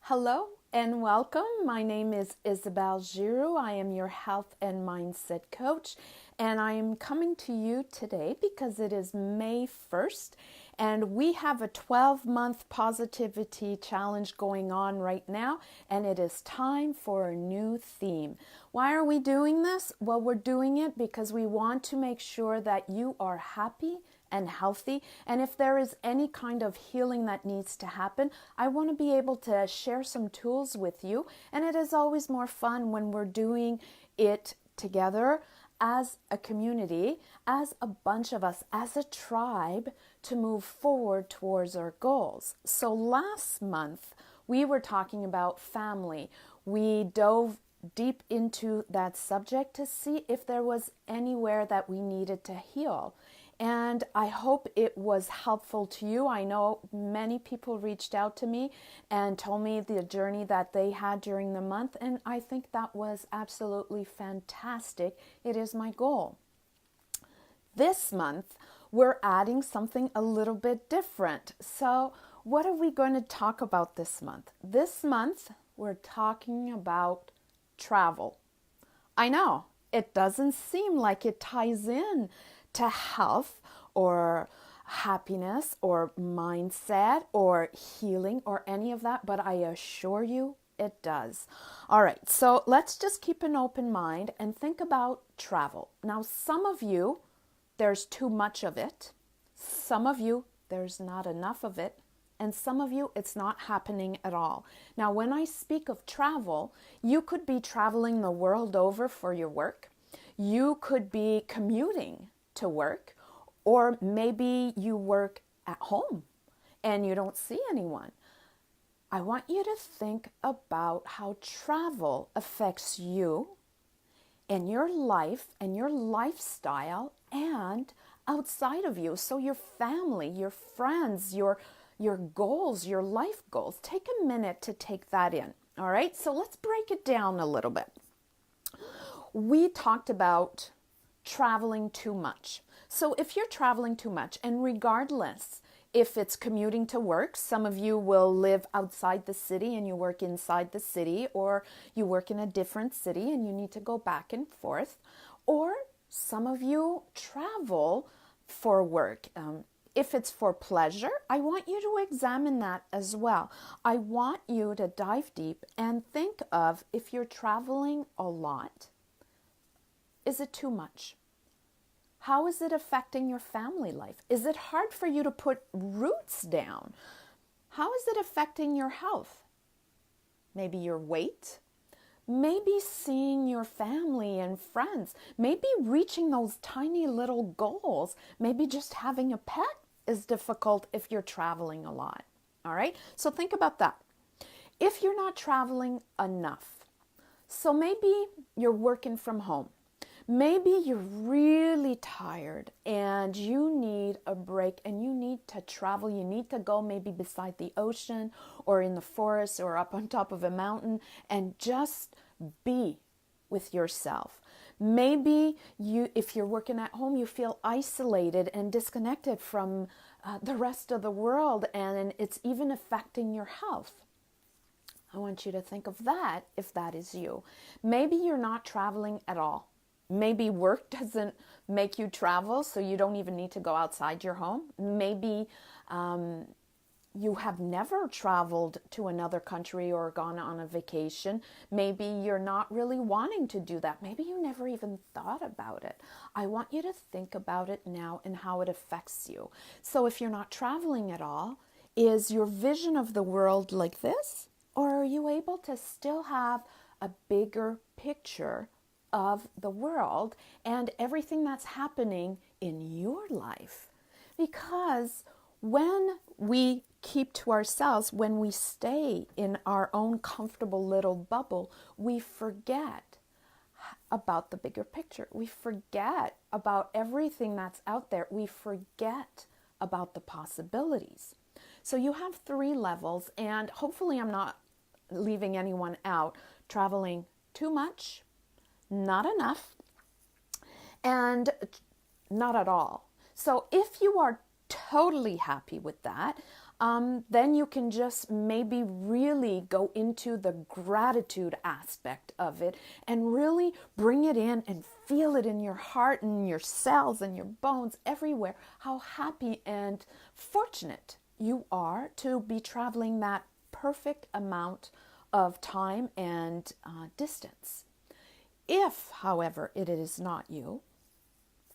Hello and welcome. My name is Isabelle Giroux. I am your health and mindset coach, and I am coming to you today because it is May 1st and we have a 12-month positivity challenge going on right now, and it is time for a new theme. Why are we doing this? Well, we're doing it because we want to make sure that you are happy and healthy. And if there is any kind of healing that needs to happen, I want to be able to share some tools with you. And it is always more fun when we're doing it together as a community, as a bunch of us, as a tribe to move forward towards our goals. So last month, we were talking about family. We dove deep into that subject to see if there was anywhere that we needed to heal. And I hope it was helpful to you. I know many people reached out to me and told me the journey that they had during the month, and I think that was absolutely fantastic. It is my goal. This month, we're adding something a little bit different. So, what are we going to talk about this month? This month, we're talking about travel. I know, it doesn't seem like it ties in to health or happiness or mindset or healing or any of that, but I assure you it does. All right, so let's just keep an open mind and think about travel. Now, some of you, there's too much of it. Some of you, there's not enough of it. And some of you, it's not happening at all. Now, when I speak of travel, you could be traveling the world over for your work. You could be commuting to work, or maybe you work at home and you don't see anyone. I want you to think about how travel affects you and your life and your lifestyle and outside of you. So your family, your friends, your goals, your life goals. Take a minute to take that in. All right, so let's break it down a little bit. We talked about traveling too much. So if you're traveling too much, and regardless if it's commuting to work, some of you will live outside the city and you work inside the city, or you work in a different city and you need to go back and forth, or some of you travel for work. If it's for pleasure, I want you to examine that as well. I want you to dive deep and think of, if you're traveling a lot, is it too much? How is it affecting your family life? Is it hard for you to put roots down? How is it affecting your health? Maybe your weight? Maybe seeing your family and friends? Maybe reaching those tiny little goals? Maybe just having a pet is difficult if you're traveling a lot. All right? So think about that. If you're not traveling enough, so maybe you're working from home. Maybe you're really tired and you need a break and you need to travel. You need to go maybe beside the ocean or in the forest or up on top of a mountain and just be with yourself. Maybe if you're working at home, you feel isolated and disconnected from the rest of the world, and it's even affecting your health. I want you to think of that if that is you. Maybe you're not traveling at all. Maybe work doesn't make you travel, so you don't even need to go outside your home. Maybe you have never traveled to another country or gone on a vacation. Maybe you're not really wanting to do that. Maybe you never even thought about it. I want you to think about it now and how it affects you. So if you're not traveling at all, is your vision of the world like this? Or are you able to still have a bigger picture of the world and everything that's happening in your life? Because when we keep to ourselves, when we stay in our own comfortable little bubble, we forget about the bigger picture. We forget about everything that's out there. We forget about the possibilities. So you have 3 levels, and hopefully I'm not leaving anyone out. Traveling too much, not enough, and not at all. So if you are totally happy with that, then you can just maybe really go into the gratitude aspect of it and really bring it in and feel it in your heart and your cells and your bones everywhere, how happy and fortunate you are to be traveling that perfect amount of time and distance. If, however, it is not you,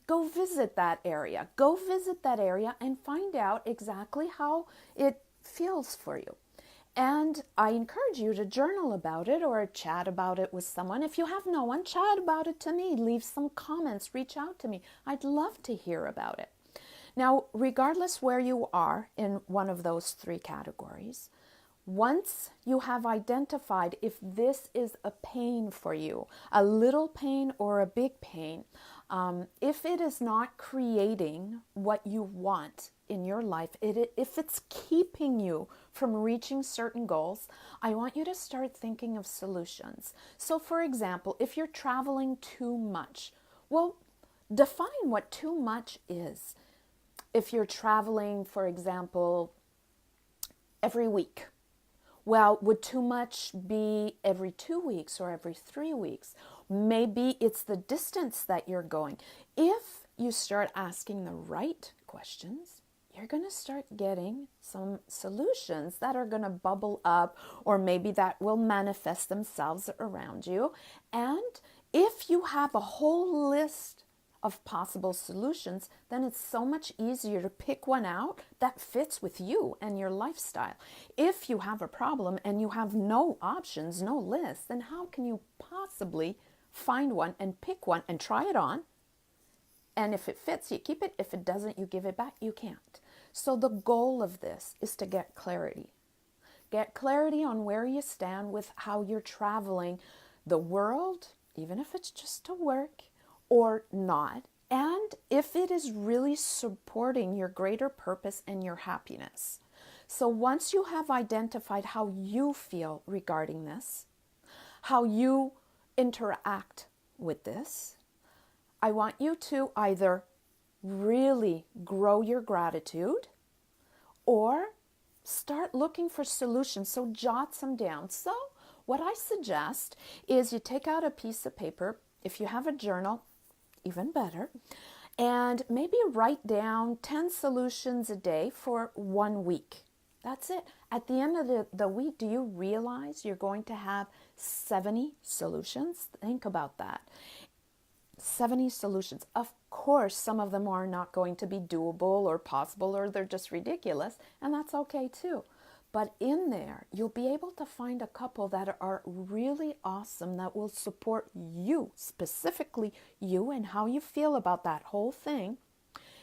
go visit that area. Go visit that area and find out exactly how it feels for you. And I encourage you to journal about it or chat about it with someone. If you have no one, chat about it to me. Leave some comments. Reach out to me. I'd love to hear about it. Now, regardless where you are in one of those three categories, once you have identified if this is a pain for you, a little pain or a big pain, if it is not creating what you want in your life, if it's keeping you from reaching certain goals, I want you to start thinking of solutions. So for example, if you're traveling too much, well, define what too much is. If you're traveling, for example, every week, well, would too much be every 2 weeks or every 3 weeks? Maybe it's the distance that you're going. If you start asking the right questions, you're going to start getting some solutions that are going to bubble up, or maybe that will manifest themselves around you. And if you have a whole list of possible solutions, then it's so much easier to pick one out that fits with you and your lifestyle. If you have a problem and you have no options, no list, then how can you possibly find one and pick one and try it on? And if it fits, you keep it. If it doesn't, you give it back. You can't. So the goal of this is to get clarity. Get clarity on where you stand with how you're traveling the world, even if it's just to work, or not, and if it is really supporting your greater purpose and your happiness. So once you have identified how you feel regarding this, how you interact with this, I want you to either really grow your gratitude or start looking for solutions. So jot some down. So what I suggest is you take out a piece of paper. If you have a journal, even better, and maybe write down 10 solutions a day for 1 week. That's it. At the end of the week, do you realize you're going to have 70 solutions? Think about that. 70 solutions. Of course, some of them are not going to be doable or possible, or they're just ridiculous, and that's okay too. But in there, you'll be able to find a couple that are really awesome, that will support you, specifically you and how you feel about that whole thing,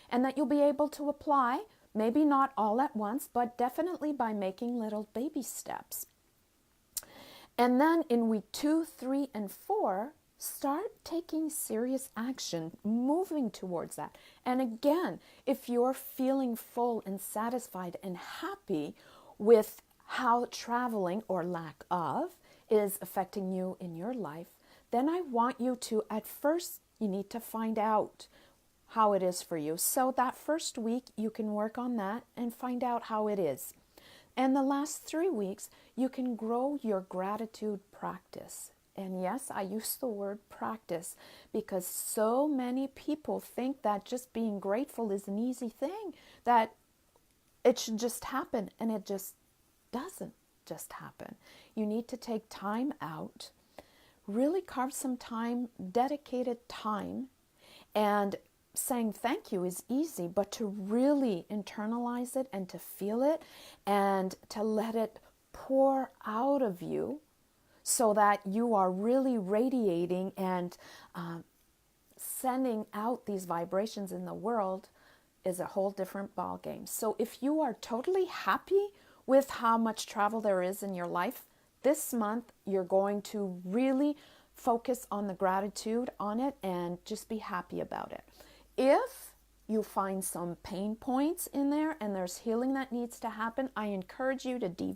and that you'll be able to apply, maybe not all at once, but definitely by making little baby steps. And then in week 2, 3, and 4, start taking serious action, moving towards that. And again, if you're feeling full and satisfied and happy with how traveling, or lack of, is affecting you in your life, then I want you to, at first, you need to find out how it is for you. So that first week, you can work on that and find out how it is. And the last 3 weeks, you can grow your gratitude practice. And yes, I use the word practice because so many people think that just being grateful is an easy thing, that it should just happen, and it just doesn't just happen. You need to take time out, really carve some time, dedicated time, and saying thank you is easy, but to really internalize it and to feel it and to let it pour out of you so that you are really radiating and sending out these vibrations in the world is a whole different ball game. So if you are totally happy with how much travel there is in your life, this month you're going to really focus on the gratitude on it and just be happy about it. If you find some pain points in there and there's healing that needs to happen, I encourage you to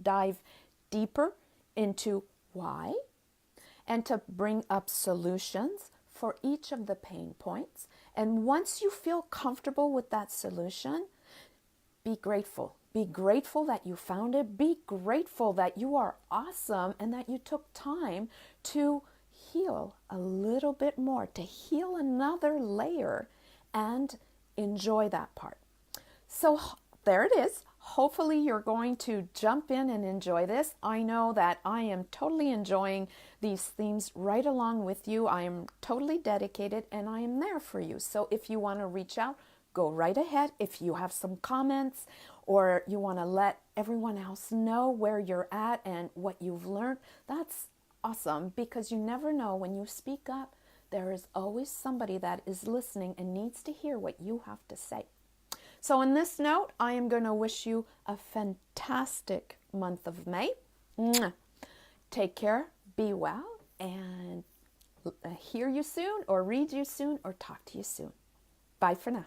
dive deeper into why and to bring up solutions for each of the pain points. And once you feel comfortable with that solution, be grateful. Be grateful that you found it. Be grateful that you are awesome and that you took time to heal a little bit more, to heal another layer, and enjoy that part. So there it is. Hopefully you're going to jump in and enjoy this. I know that I am totally enjoying these themes right along with you. I am totally dedicated and I am there for you. So if you want to reach out, go right ahead. If you have some comments or you want to let everyone else know where you're at and what you've learned, that's awesome, because you never know, when you speak up, there is always somebody that is listening and needs to hear what you have to say. So on this note, I am going to wish you a fantastic month of May. Take care, be well, and hear you soon, or read you soon, or talk to you soon. Bye for now.